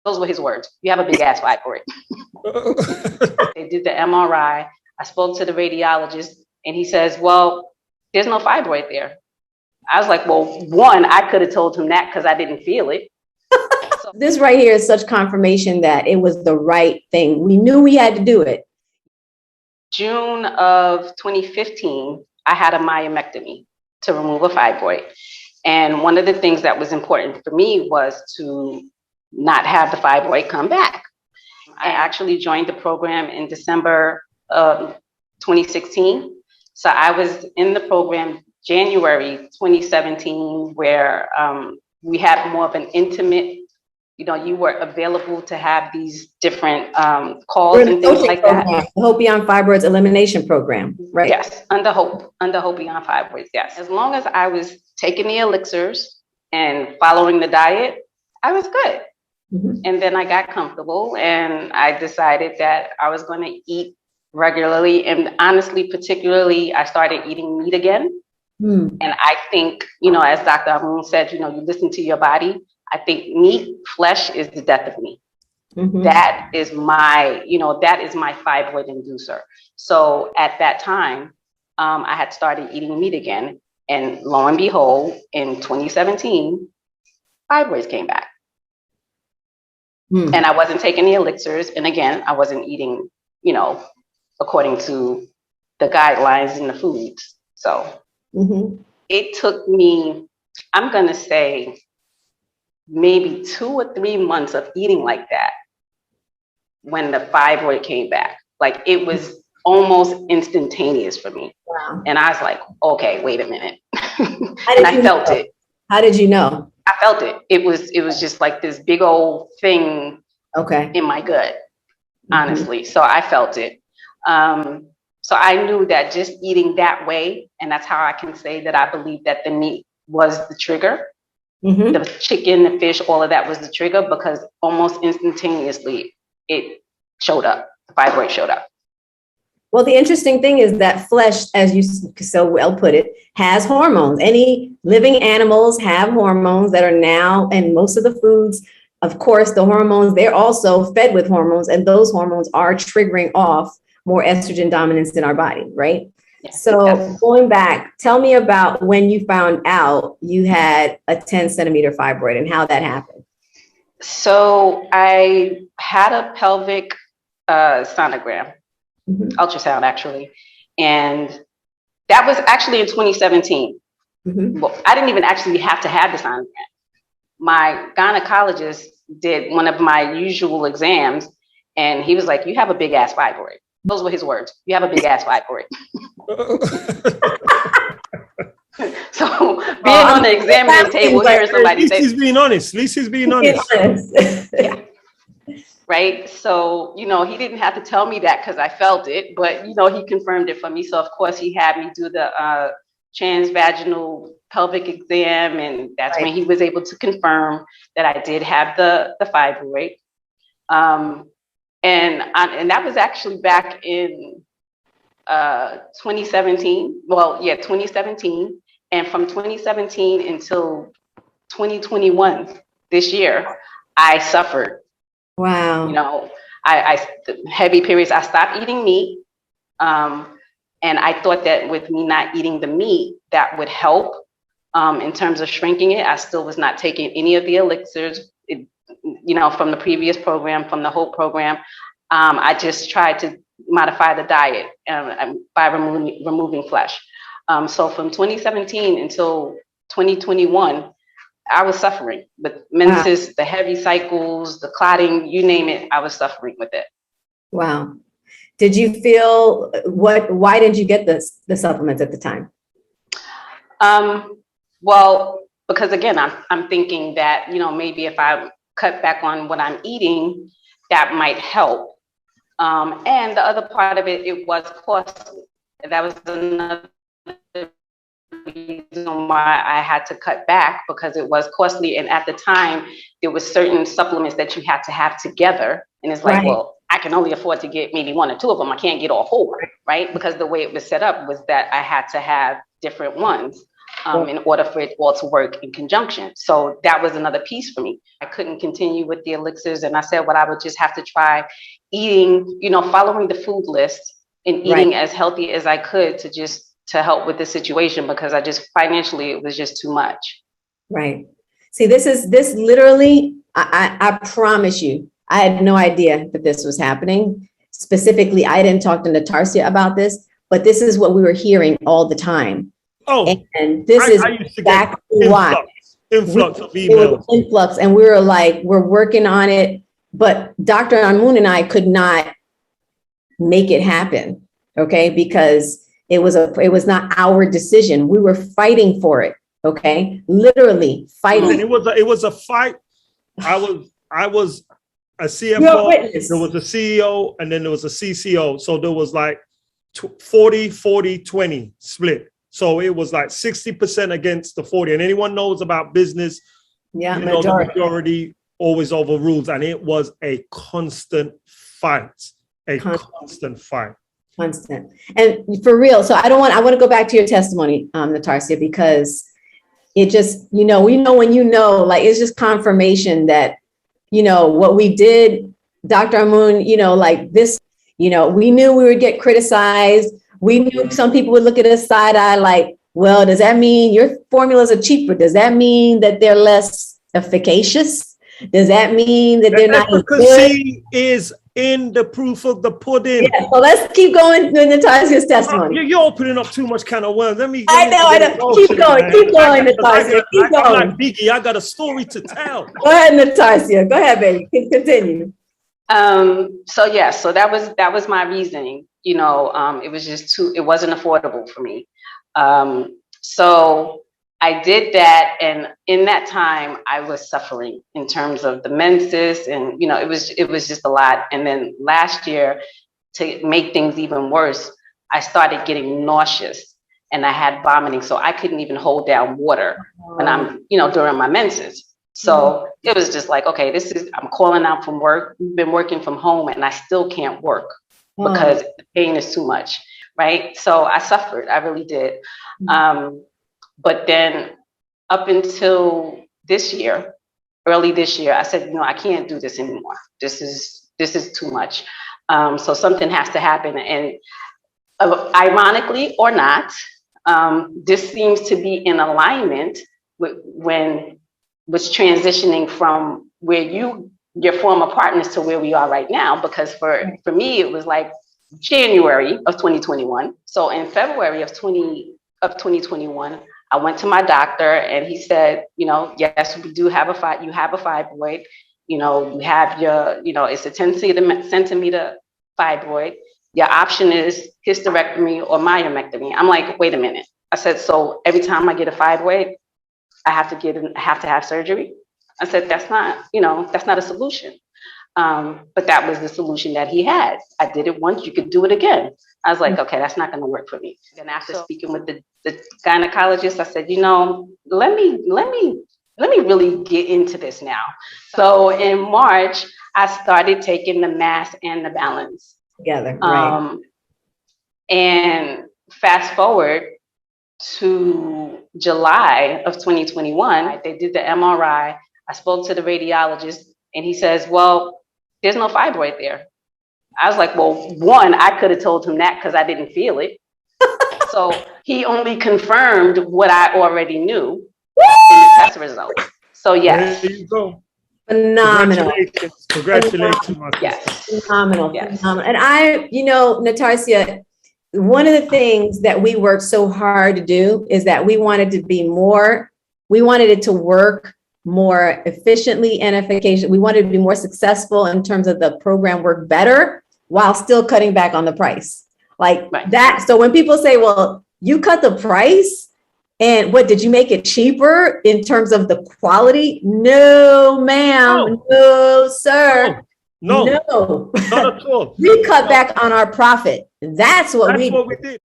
Those were his words. You have a big ass fibroid. They did the MRI. I spoke to the radiologist and he says, well, there's no fibroid there. I was like, well, one, I could have told him that because I didn't feel it. So this right here is such confirmation that it was the right thing. We knew we had to do it. June of 2015, I had a myomectomy to remove a fibroid. And one of the things that was important for me was to not have the fibroid come back. I actually joined the program in December of 2016. So I was in the program January 2017, where we had more of an intimate, you were available to have these different calls and things like that. The Hope Beyond Fibroids Elimination Program, right? Yes, under Hope Beyond Fibroids, yes. As long as I was taking the elixirs and following the diet, I was good. Mm-hmm. And then I got comfortable and I decided that I was going to eat regularly. And honestly, particularly, I started eating meat again. Mm. And I think, as Dr. Amun said, you listen to your body. I think meat, flesh is the death of me. Mm-hmm. That is my fibroid inducer. So at that time, I had started eating meat again. And lo and behold, in 2017, fibroids came back. And I wasn't taking the elixirs. And again, I wasn't eating, according to the guidelines in the foods. So it took me, I'm going to say, maybe 2 or 3 months of eating like that when the fibroid came back. Like it was almost instantaneous for me. Wow. And I was like, okay, wait a minute. And I felt it. How did you know? I felt it. It was just like this big old thing in my gut, honestly. So I felt it. So I knew that just eating that way, and that's how I can say that I believe that the meat was the trigger. Mm-hmm. The chicken, the fish, all of that was the trigger, because almost instantaneously it showed up. The fibroid showed up. Well, the interesting thing is that flesh, as you so well put it, has hormones. Any living animals have hormones that are now, and most of the foods, of course, the hormones, they're also fed with hormones, and those hormones are triggering off more estrogen dominance in our body, right? Yes. So going back, tell me about when you found out you had a 10 centimeter fibroid and how that happened. So I had a pelvic sonogram. Ultrasound actually, and that was actually in 2017. Well, I didn't even actually have to have the sonogram. My gynecologist did one of my usual exams, and he was like, "You have a big ass fibroid." Those were his words. You have a big ass fibroid. So being on the examining table, hearing somebody say, "Lisa's being honest." Lisa's being honest. Yeah. Right. So, he didn't have to tell me that because I felt it, but, he confirmed it for me. So, of course, he had me do the transvaginal pelvic exam. And that's when he was able to confirm that I did have the fibroid. And that was actually back in 2017. Well, yeah, 2017. And from 2017 until 2021, this year, I suffered. Wow. I heavy periods. I stopped eating meat. And I thought that with me not eating the meat, that would help in terms of shrinking it. I still was not taking any of the elixirs, from the previous program, from the Hope program. I just tried to modify the diet by removing flesh. So from 2017 until 2021, I was suffering with menses, the heavy cycles, the clotting, you name it, I was suffering with it. Wow. Did you feel why didn't you get the supplements at the time? Well, because again, I'm thinking that, maybe if I cut back on what I'm eating, that might help. And the other part of it was costly. That was another reason why I had to cut back, because it was costly. And at the time, there were certain supplements that you had to have together. And it's like, well, I can only afford to get maybe 1 or 2 of them. I can't get all 4, right? Because the way it was set up was that I had to have different ones. in order for it all to work in conjunction. So that was another piece for me. I couldn't continue with the elixirs, and I said, well, I would just have to try eating, following the food list and eating as healthy as I could to help with the situation, because I just financially, it was just too much. Right. See, this literally, I promise you, I had no idea that this was happening. Specifically, I didn't talk to Natarsia about this, but this is what we were hearing all the time. Oh, and this is exactly why. Influx of emails. Influx, and we were like, we're working on it, but Dr. Amun and I could not make it happen, okay? Because it was not our decision. We were fighting for it, okay? Literally fighting. And it was a fight. I was a CFO, there was a CEO, and then there was a CCO. So there was like 40, 40, 20 split. So it was like 60% against the 40. And anyone knows about business, the majority always overrules. And it was a constant fight, constant fight. Constant. And for real. So I want to go back to your testimony, Natarsia, because it just, we know when like, it's just confirmation that, what we did, Dr. Amun, like this, we knew we would get criticized. We knew some people would look at us side eye like, well, does that mean your formulas are cheaper? Does that mean that they're less efficacious? Does that mean that they're not as good? Efficacy is in the proof of the pudding. Yeah, so let's keep going with Natarsia's testimony. You're opening up too much can of worms. I know. Keep going, Natarsia. Keep going. I'm like Biggie, I got a story to tell. Go ahead, Natarsia. Go ahead, baby. Continue. So that was my reasoning. It was just it wasn't affordable for me. So I did that, and in that time I was suffering in terms of the menses, and it was just a lot. And then last year, to make things even worse, I started getting nauseous and I had vomiting, so I couldn't even hold down water when I'm during my menses. So it was just like, okay, I'm calling out from work. We've been working from home and I still can't work because the pain is too much, right? So I suffered, I really did. But then up until early this year, I said, I can't do this anymore. This is too much. So something has to happen. And ironically or not, this seems to be in alignment with when was transitioning from where your former partners to where we are right now, because for me, it was like January of 2021. So in February of 2021, I went to my doctor and he said, yes, we do have you have a fibroid, you have it's a 10 centimeter fibroid. Your option is hysterectomy or myomectomy. I'm like, wait a minute. I said, so every time I get a fibroid, I have to have surgery. I said, that's not a solution. But that was the solution that he had. I did it once, you could do it again. I was like, okay, that's not going to work for me. And after speaking with the gynecologist, I said, let me really get into this now. So in March, I started taking the mass and the balance together. Right. And fast forward to July of 2021, they did the MRI. I spoke to the radiologist and he says, well, there's no fibroid there. I was like, well, one, I could have told him that because I didn't feel it. So he only confirmed what I already knew in the test results. So yes. There you go. Phenomenal. Congratulations. Yes. Phenomenal. Yes. Phenomenal. And Natarsia, one of the things that we worked so hard to do is that we wanted it to work more efficiently and efficacious. We wanted to be more successful in terms of the program work better while still cutting back on the price. Like that. So when people say, well, you cut the price and what, did you make it cheaper in terms of the quality? No, ma'am. No, sir. No, not at all. We cut back on our profit. That's what we did.